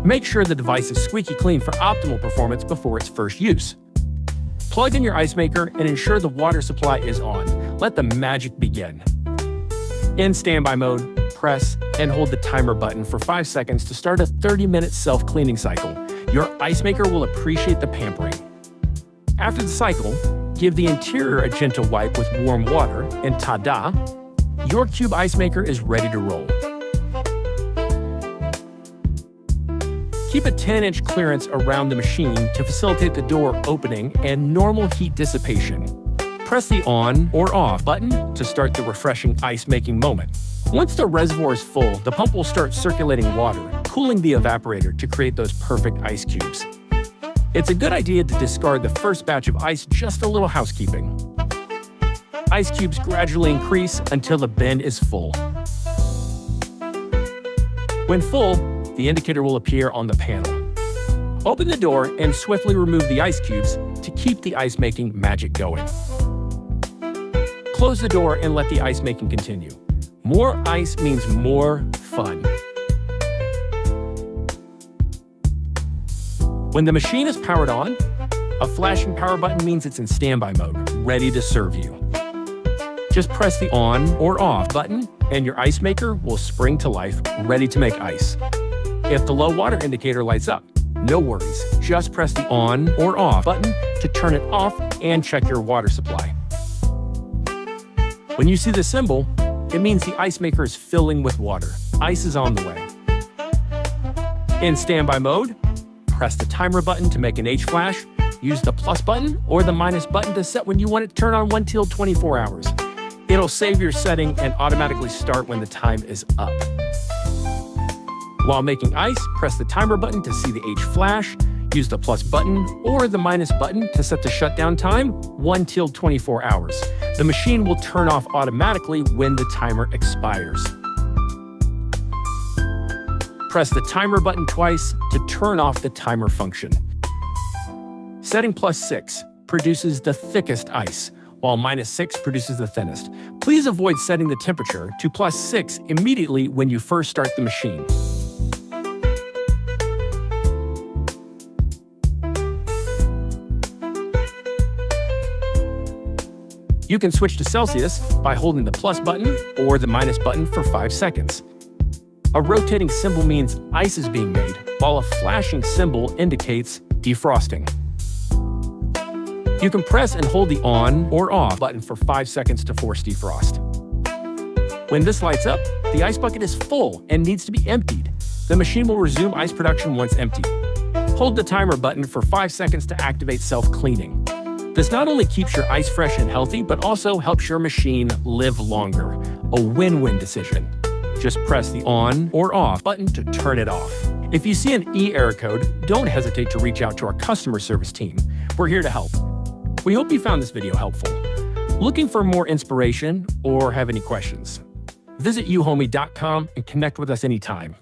Make sure the device is squeaky clean for optimal performance before its first use. Plug in your ice maker and ensure the water supply is on. Let the magic begin. In standby mode, press and hold the timer button for 5 seconds to start a 30-minute self-cleaning cycle. Your ice maker will appreciate the pampering. After the cycle, give the interior a gentle wipe with warm water, and ta-da! Your cube ice maker is ready to roll. Keep a 10-inch clearance around the machine to facilitate the door opening and normal heat dissipation. Press the on or off button to start the refreshing ice-making moment. Once the reservoir is full, the pump will start circulating water, cooling the evaporator to create those perfect ice cubes. It's a good idea to discard the first batch of ice, just a little housekeeping. Ice cubes gradually increase until the bin is full. When full, the indicator will appear on the panel. Open the door and swiftly remove the ice cubes to keep the ice-making magic going. Close the door and let the ice-making continue. More ice means more fun. When the machine is powered on, a flashing power button means it's in standby mode, ready to serve you. Just press the on or off button and your ice maker will spring to life, ready to make ice. If the low water indicator lights up, no worries. Just press the on or off button to turn it off and check your water supply. When you see the symbol, it means the ice maker is filling with water. Ice is on the way. In standby mode, press the timer button to make an H flash. Use the plus button or the minus button to set when you want it to turn on 1 till 24 hours. It'll save your setting and automatically start when the time is up. While making ice, press the timer button to see the H flash. Use the plus button or the minus button to set the shutdown time 1 till 24 hours. The machine will turn off automatically when the timer expires. Press the timer button twice to turn off the timer function. Setting +6 produces the thickest ice, while -6 produces the thinnest. Please avoid setting the temperature to +6 immediately when you first start the machine. You can switch to Celsius by holding the plus button or the minus button for 5 seconds. A rotating symbol means ice is being made, while a flashing symbol indicates defrosting. You can press and hold the on or off button for 5 seconds to force defrost. When this lights up, the ice bucket is full and needs to be emptied. The machine will resume ice production once empty. Hold the timer button for 5 seconds to activate self-cleaning. This not only keeps your ice fresh and healthy, but also helps your machine live longer. A win-win decision. Just press the on or off button to turn it off. If you see an error code, don't hesitate to reach out to our customer service team. We're here to help. We hope you found this video helpful. Looking for more inspiration or have any questions? Visit Euhomy.com and connect with us anytime.